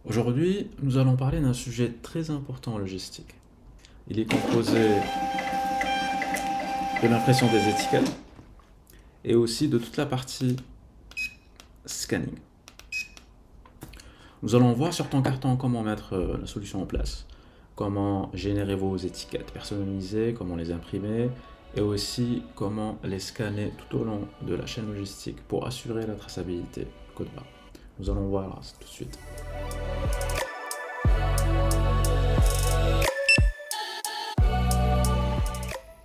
Aujourd'hui, nous allons parler d'un sujet très important en logistique. Il est composé de l'impression des étiquettes et aussi de toute la partie scanning. Nous allons voir sur ton carton comment mettre la solution en place, comment générer vos étiquettes personnalisées, comment les imprimer et aussi comment les scanner tout au long de la chaîne logistique pour assurer la traçabilité code barre. Nous allons voir tout de suite.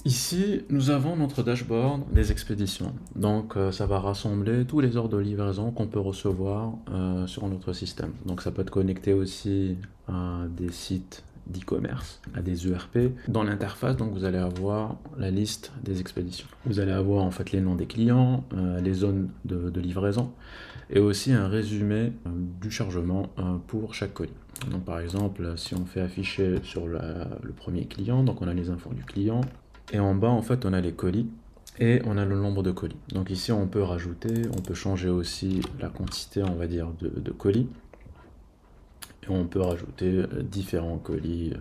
Ici, nous avons notre dashboard des expéditions. Donc, ça va rassembler tous les ordres de livraison qu'on peut recevoir sur notre système. Donc, ça peut être connecté aussi à des sites d'e-commerce, à des ERP. Dans l'interface, donc, vous allez avoir la liste des expéditions. Vous allez avoir en fait les noms des clients, les zones de livraison et aussi un résumé du chargement pour chaque colis. Donc, par exemple, si on fait afficher sur le premier client, donc on a les infos du client. Et en bas, en fait, on a les colis et on a le nombre de colis. Donc ici, on peut rajouter, on peut changer aussi la quantité, on va dire, de colis. Et on peut rajouter différents colis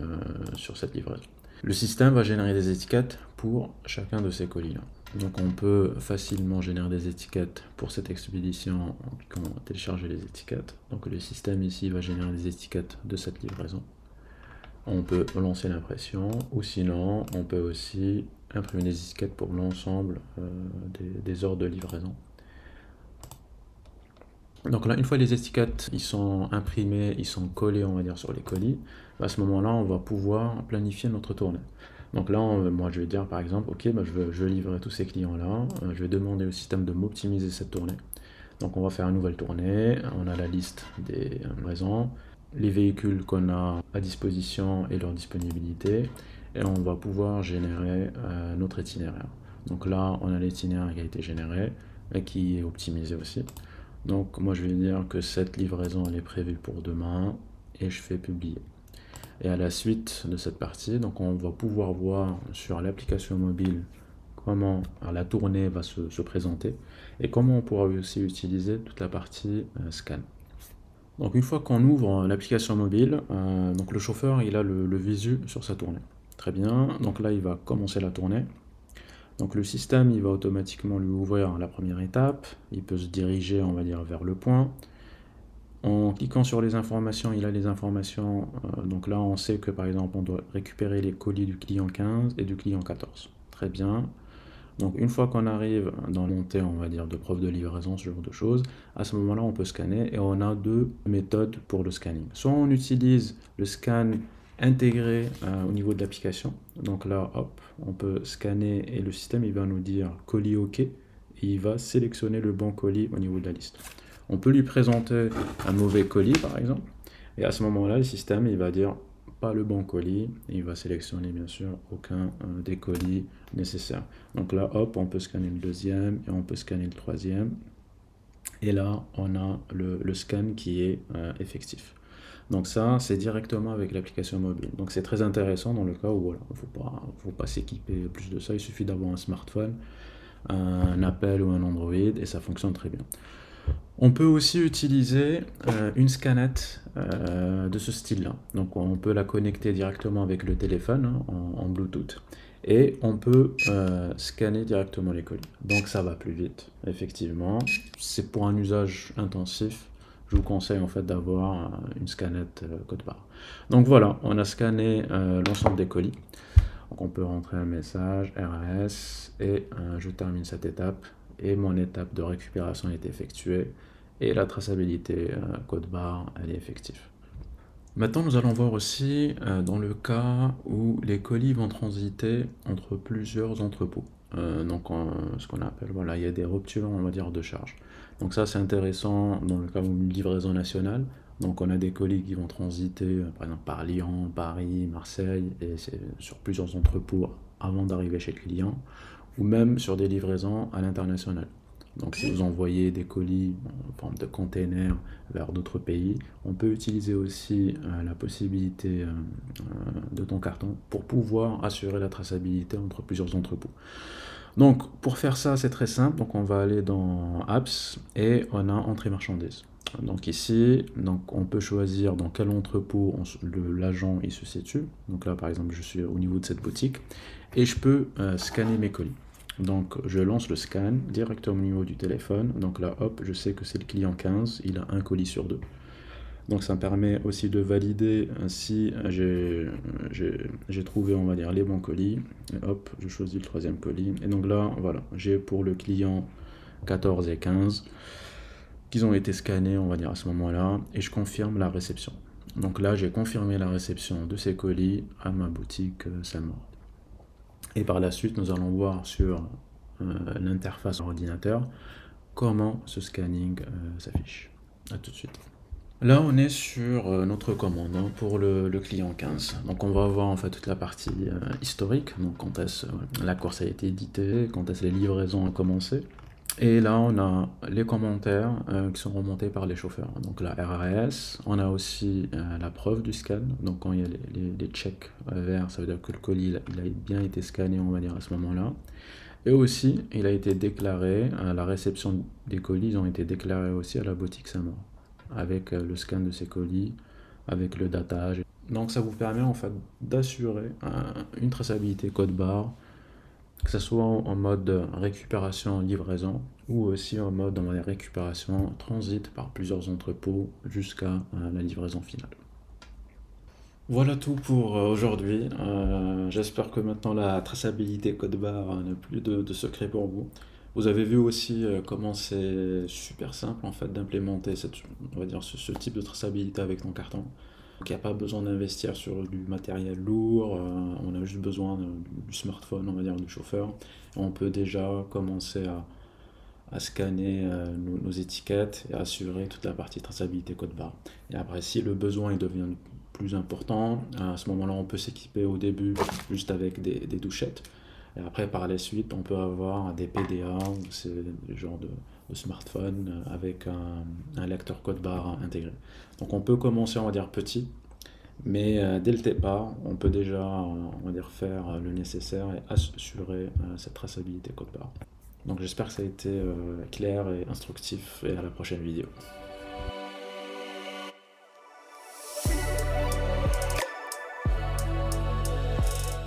sur cette livraison. Le système va générer des étiquettes pour chacun de ces colis-là. Donc on peut facilement générer des étiquettes pour cette expédition en cliquant télécharger les étiquettes. Donc le système ici va générer des étiquettes de cette livraison. On peut lancer l'impression ou sinon on peut aussi imprimer des étiquettes pour l'ensemble des ordres de livraison. Donc là, une fois les étiquettes ils sont imprimées, ils sont collés on va dire sur les colis, à ce moment-là on va pouvoir planifier notre tournée. Donc là, moi je vais dire par exemple, ok, je veux livrer tous ces clients-là, je vais demander au système de m'optimiser cette tournée. Donc on va faire une nouvelle tournée, on a la liste des livraisons, les véhicules qu'on a à disposition et leur disponibilité, et on va pouvoir générer notre itinéraire. Donc là, on a l'itinéraire qui a été généré et qui est optimisé aussi. Donc moi je vais dire que cette livraison elle est prévue pour demain et je fais publier. Et à la suite de cette partie, donc on va pouvoir voir sur l'application mobile comment la tournée va se présenter et comment on pourra aussi utiliser toute la partie scan. Donc une fois qu'on ouvre l'application mobile, donc le chauffeur il a le visu sur sa tournée. Très bien, donc là il va commencer la tournée. Donc le système il va automatiquement lui ouvrir la première étape, il peut se diriger on va dire vers le point. En cliquant sur les informations, il a les informations, donc là on sait que par exemple on doit récupérer les colis du client 15 et du client 14. Très bien. Donc une fois qu'on arrive dans l'onglet, on va dire, de preuve de livraison, ce genre de choses, à ce moment-là, on peut scanner et on a deux méthodes pour le scanning. Soit on utilise le scan intégré au niveau de l'application. Donc là, hop, on peut scanner et le système, il va nous dire colis OK et il va sélectionner le bon colis au niveau de la liste. On peut lui présenter un mauvais colis, par exemple, et à ce moment-là, le système, il va dire pas le bon colis, il va sélectionner bien sûr aucun des colis nécessaires. Donc là, hop, on peut scanner le deuxième et on peut scanner le troisième. Et là, on a le scan qui est effectif. Donc ça, c'est directement avec l'application mobile. Donc c'est très intéressant dans le cas où voilà, faut pas s'équiper plus de ça. Il suffit d'avoir un smartphone, un Apple ou un Android et ça fonctionne très bien. On peut aussi utiliser une scanette de ce style-là. Donc on peut la connecter directement avec le téléphone hein, en Bluetooth. Et on peut scanner directement les colis. Donc ça va plus vite, effectivement. C'est pour un usage intensif. Je vous conseille en fait d'avoir une scanette code barre. Donc voilà, on a scanné l'ensemble des colis. Donc on peut rentrer un message RAS et je termine cette étape et mon étape de récupération est effectuée et la traçabilité code barre elle est effective. Maintenant nous allons voir aussi dans le cas où les colis vont transiter entre plusieurs entrepôts. Ce qu'on appelle, voilà, il y a des ruptures on va dire de charge. Donc ça c'est intéressant dans le cas où une livraison nationale. Donc on a des colis qui vont transiter par exemple par Lyon, Paris, Marseille et c'est sur plusieurs entrepôts avant d'arriver chez le client ou même sur des livraisons à l'international. Donc si vous envoyez des colis en forme de container vers d'autres pays, on peut utiliser aussi la possibilité de ton carton pour pouvoir assurer la traçabilité entre plusieurs entrepôts. Donc, pour faire ça, c'est très simple. Donc, on va aller dans Apps et on a Entrée marchandises. Donc ici, donc on peut choisir dans quel entrepôt l'agent il se situe. Donc là, par exemple, je suis au niveau de cette boutique et je peux scanner mes colis. Donc je lance le scan directement au niveau du téléphone. Donc là, hop, je sais que c'est le client 15, il a un colis sur deux. Donc ça me permet aussi de valider si j'ai trouvé, on va dire, les bons colis. Et hop, je choisis le troisième colis. Et donc là, voilà, j'ai pour le client 14 et 15 qu'ils ont été scannés, on va dire, à ce moment-là. Et je confirme la réception. Donc là, j'ai confirmé la réception de ces colis à ma boutique Salmore. Et par la suite, nous allons voir sur l'interface ordinateur comment ce scanning s'affiche. A tout de suite. Là, on est sur notre commande hein, pour le client 15. Donc, on va voir en fait toute la partie historique. Donc, quand est-ce la course a été éditée, quand est-ce les livraisons ont commencé. Et là, on a les commentaires qui sont remontés par les chauffeurs. Donc, la RAS. On a aussi la preuve du scan. Donc, quand il y a les checks verts, ça veut dire que le colis il a bien été scanné, on va dire, à ce moment-là. Et aussi, il a été déclaré, la réception des colis, ils ont été déclarés aussi à la boutique Saint-Maur avec le scan de ces colis, avec le datage. Donc ça vous permet en fait d'assurer une traçabilité code barre, que ce soit en mode récupération livraison ou aussi en mode récupération transit par plusieurs entrepôts jusqu'à la livraison finale. Voilà tout pour aujourd'hui. J'espère que maintenant la traçabilité code barre n'a plus de secret pour vous. Vous avez vu aussi comment c'est super simple en fait d'implémenter on va dire ce type de traçabilité avec ton carton. Donc il n'y a pas besoin d'investir sur du matériel lourd, on a juste besoin du smartphone, on va dire, du chauffeur. On peut déjà commencer à scanner nos étiquettes et assurer toute la partie traçabilité code barre. Et après, si le besoin il devient plus important, à ce moment-là, on peut s'équiper au début juste avec des douchettes. Et après, par la suite, on peut avoir des PDA, c'est le genre de smartphone avec un lecteur code barre intégré. Donc on peut commencer, on va dire, petit, mais dès le départ, on peut déjà, on va dire, faire le nécessaire et assurer cette traçabilité code barre. Donc j'espère que ça a été clair et instructif et à la prochaine vidéo.